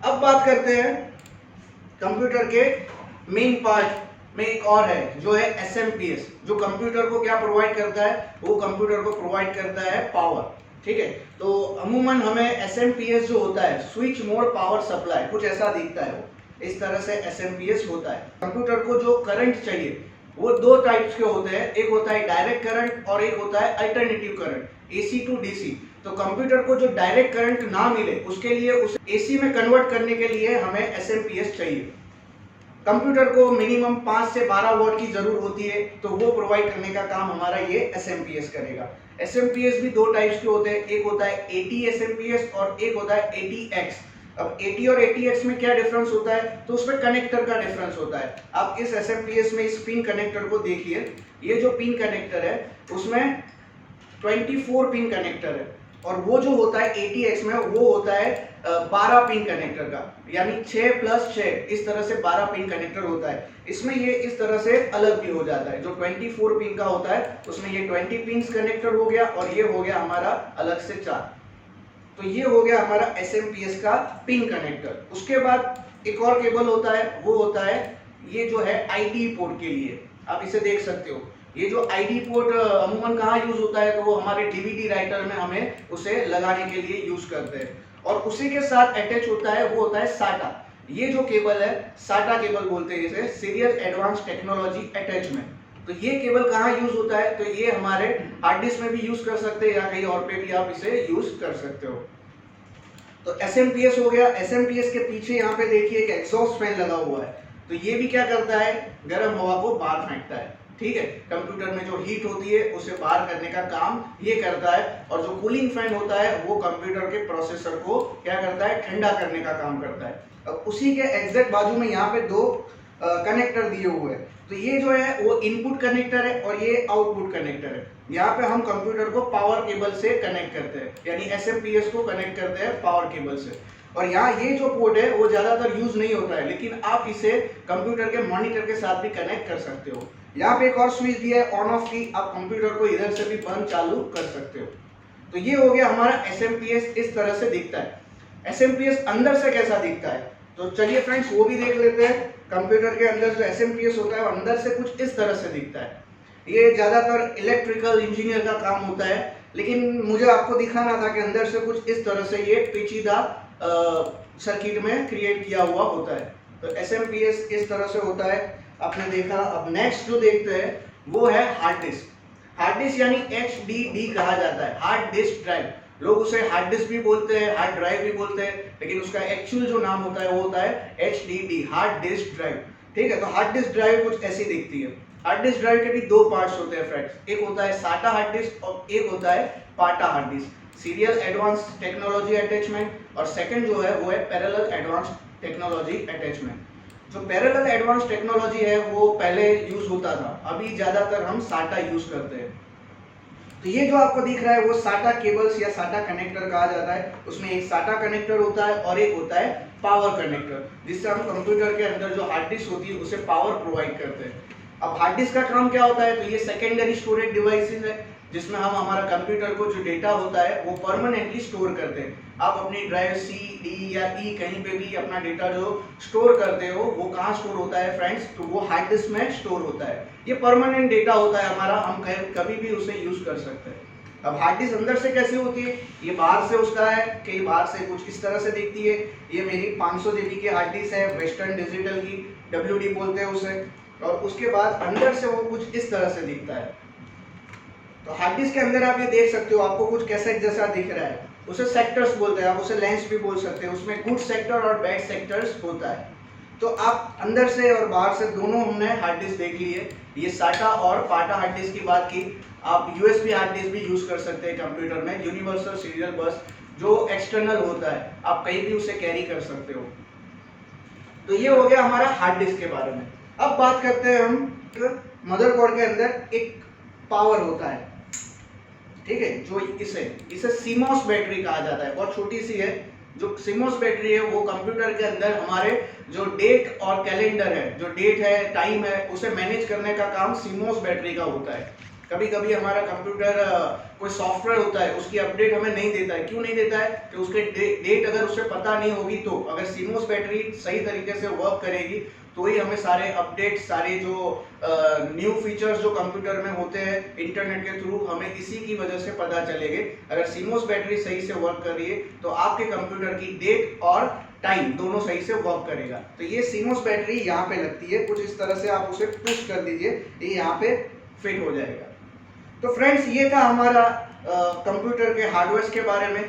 अब बात करते हैं कंप्यूटर के मेन पार्ट में एक और है जो है एसएमपीएस, जो कंप्यूटर को क्या प्रोवाइड करता है, वो कंप्यूटर को प्रोवाइड करता है पावर। ठीक है, तो अमूमन हमें एसएमपीएस जो होता है स्विच मोड पावर सप्लाई, कुछ ऐसा दिखता है, वो इस तरह से एसएमपीएस होता है। कंप्यूटर को जो करंट चाहिए वो दो टाइप्स के होते हैं, एक होता है डायरेक्ट करंट और एक होता है alternative current, AC to DC. तो कंप्यूटर को जो डायरेक्ट करंट ना मिले उसके लिए उसे एसी में कन्वर्ट करने के लिए हमें एसएमपीएस चाहिए। कंप्यूटर को मिनिमम 5 से 12 वोल्ट की जरूरत होती है, तो वो प्रोवाइड करने का काम हमारा ये एसएमपीएस करेगा। एसएमपीएस भी दो टाइप्स के होते हैं, एक होता है एटी एसएमपीएस और एक होता है एटीएक्स। अब एटी और एटीएक्स में क्या डिफरेंस होता है, तो उसमें कनेक्टर का डिफरेंस होता है। आप इस एसएमपीएस में इस पिन कनेक्टर को देखिए, ये जो पिन कनेक्टर है उसमें 24 पिन कनेक्टर है, और वो जो होता है एटीएक्स में वो होता है 12 पिन कनेक्टर का, यानी 6 + 6 इस तरह से 12 पिन कनेक्टर होता है। इसमें ये इस तरह से अलग भी हो जाता है, जो 24 पिन का होता है उसमें ये 20 पिन कनेक्टर हो गया और ये हो गया हमारा अलग से 4। तो ये हो गया हमारा एसएमपीएस का पिन कनेक्टर। उसके बाद एक और केबल होता है, वो होता है ये जो है आईडी पोर्ट के लिए, आप इसे देख सकते हो। ये जो आईडी पोर्ट अमूमन कहाँ यूज होता है, तो वो हमारे डीवीडी राइटर में हमें उसे लगाने के लिए यूज करते हैं। और उसी के साथ अटैच होता है वो होता है साटा। ये जो केबल है साटा केबल बोलते हैं इसे, सीरियल एडवांस टेक्नोलॉजी अटैचमेंट। तो ये केबल कहाँ यूज होता है, तो ये हमारे हार्ड डिस्क में भी यूज कर सकते हैं या कहीं और पे भी आप इसे यूज कर सकते हो। तो एसएमपीएस हो गया। एसएमपीएस के पीछे यहाँ पे देखिए एक एग्जॉस्ट फैन लगा हुआ है, तो ये भी क्या करता है, गर्म हवा को बाहर फेंकता है। ठीक है, कंप्यूटर में जो हीट होती है उसे बाहर करने का काम ये करता है, और जो कूलिंग फैन होता है वो कंप्यूटर के प्रोसेसर को क्या करता है, ठंडा करने का काम करता है। अब उसी के एग्जैक्ट बाजू में यहाँ पे दो कनेक्टर दिए हुए हैं, तो ये जो है वो इनपुट कनेक्टर है और ये आउटपुट कनेक्टर है। यहाँ पे हम कंप्यूटर को पावर केबल से कनेक्ट करते हैं, यानी एसएमपीएस को कनेक्ट करते हैं पावर केबल से। और यहाँ ये जो पोर्ट है वो ज्यादातर यूज नहीं होता है, लेकिन आप इसे कंप्यूटर के मॉनिटर के साथ भी कनेक्ट कर सकते हो। यहाँ पे एक और स्विच दिया है ऑन ऑफ की, आप कंप्यूटर को इधर से भी बंद चालू कर सकते हो। तो ये हो गया हमारा एसएमपीएस, इस तरह से दिखता है। एसएमपीएस अंदर से कैसा दिखता है, तो चलिए फ्रेंड्स वो भी देख लेते हैं। कंप्यूटर के अंदर जो एसएमपीएस होता है वो अंदर से कुछ इस तरह से दिखता है। ये ज्यादातर इलेक्ट्रिकल इंजीनियर का काम होता है, लेकिन मुझे आपको दिखाना था कि अंदर से कुछ इस तरह से ये पेचीदा सर्किट में क्रिएट किया हुआ होता है। तो एसएमपीएस इस तरह से होता है, आपने देखा। अब नेक्स्ट जो देखते हैं वो है हार्ड डिस्क। हार्ड डिस्क यानी HDD कहा जाता है, हार्ड डिस्क ड्राइव। लोग उसे हार्ड डिस्क भी बोलते हैं, हार्ड ड्राइव भी बोलते हैं, लेकिन उसका एक्चुअल जो नाम होता है वो होता है HDD, हार्ड डिस्क ड्राइव। ठीक है, तो हार्ड डिस्क ड्राइव कुछ ऐसी दिखती है। हार्ड डिस्क ड्राइव के भी दो पार्ट्स होते हैं फ्रेंड्स, एक होता है साटा हार्ड डिस्क और एक होता है पाटा hard disk, serial advance technology attachment, और सेकंड जो है वो है पैरेलल एडवांस टेक्नोलॉजी अटैचमेंट। जो पैरेलल एडवांस टेक्नोलॉजी है वो पहले यूज होता था, अभी ज्यादातर हम साटा यूज करते हैं। तो ये जो आपको दिख रहा है वो साटा केबल्स या साटा कनेक्टर कहा जाता है। उसमें एक साटा कनेक्टर होता है और एक होता है पावर कनेक्टर, जिससे हम कंप्यूटर के अंदर जो हार्ड डिस्क होती है उसे पावर प्रोवाइड करते हैं। अब हार्ड डिस्क का काम क्या होता है, तो ये सेकेंडरी स्टोरेज डिवाइसेस है, जिसमें हम हमारा कंप्यूटर को जो डेटा होता है वो परमानेंटली स्टोर करते हैं। आप अपनी ड्राइव C, D या E कहीं पे भी अपना डेटा जो स्टोर करते हो वो कहाँ स्टोर होता है फ्रेंड्स, तो वो हार्ड डिस्क में स्टोर होता है। ये परमानेंट डेटा होता है हमारा, हम कभी भी उसे यूज कर सकते हैं। अब हार्ड डिस्क अंदर से कैसी होती है, ये बाहर से उसका है कि बाहर से कुछ इस तरह से दिखती है। ये मेरी 500 GB की हार्ड डिस्क है, वेस्टर्न डिजिटल की, WD बोलते हैं उसे। और उसके बाद अंदर से वो कुछ इस तरह से दिखता है। तो हार्ड डिस्क के अंदर आप ये देख सकते हो, आपको कुछ कैसेट जैसा दिख रहा है, उसे सेक्टर्स बोलते हैं, आप उसे लेंस भी बोल सकते हैं। उसमें गुड सेक्टर और बैड सेक्टर्स होता है। तो आप अंदर से और बाहर से दोनों हमने हार्ड डिस्क देख ली है। ये साटा और पाटा हार्ड डिस्क की बात की। आप USB हार्ड डिस्क भी यूज कर सकते हैं कंप्यूटर में, यूनिवर्सल सीरियल बस जो एक्सटर्नल होता है, आप कहीं भी उसे कैरी कर सकते हो। तो ये हो गया हमारा हार्ड डिस्क के बारे में। अब बात करते हैं हम मदरबोर्ड के अंदर एक पावर होता है, ठीक है, जो इसे सीमॉस बैटरी कहा जाता है। बहुत छोटी सी है। जो सीमॉस बैटरी है वो कंप्यूटर के अंदर हमारे जो डेट और कैलेंडर है, जो डेट है, टाइम है, उसे मैनेज करने का काम सीमॉस बैटरी का होता है। कभी कभी हमारा कंप्यूटर कोई सॉफ्टवेयर होता है उसकी अपडेट हमें नहीं देता है। क्यों नहीं देता है? कि उसके डेट अगर उसे पता नहीं होगी तो अगर CMOS बैटरी सही तरीके से वर्क करेगी तो ही हमें सारे अपडेट, सारे जो न्यू फीचर्स जो कंप्यूटर में होते हैं इंटरनेट के थ्रू, हमें इसी की वजह से पता चलेंगे। अगर CMOS बैटरी सही से वर्क कर रही है तो आपके कंप्यूटर की डेट और टाइम दोनों सही से वर्क करेगा। तो ये CMOS बैटरी यहाँ पे लगती है, कुछ इस तरह से आप उसे पुश कर दीजिए, ये यहाँ पे फिट हो जाएगा। तो फ्रेंड्स ये था हमारा कंप्यूटर के हार्डवेयर के बारे में।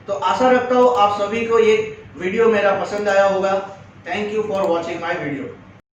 तो आशा रखता हूँ आप सभी को ये वीडियो मेरा पसंद आया होगा। Thank you for watching my video.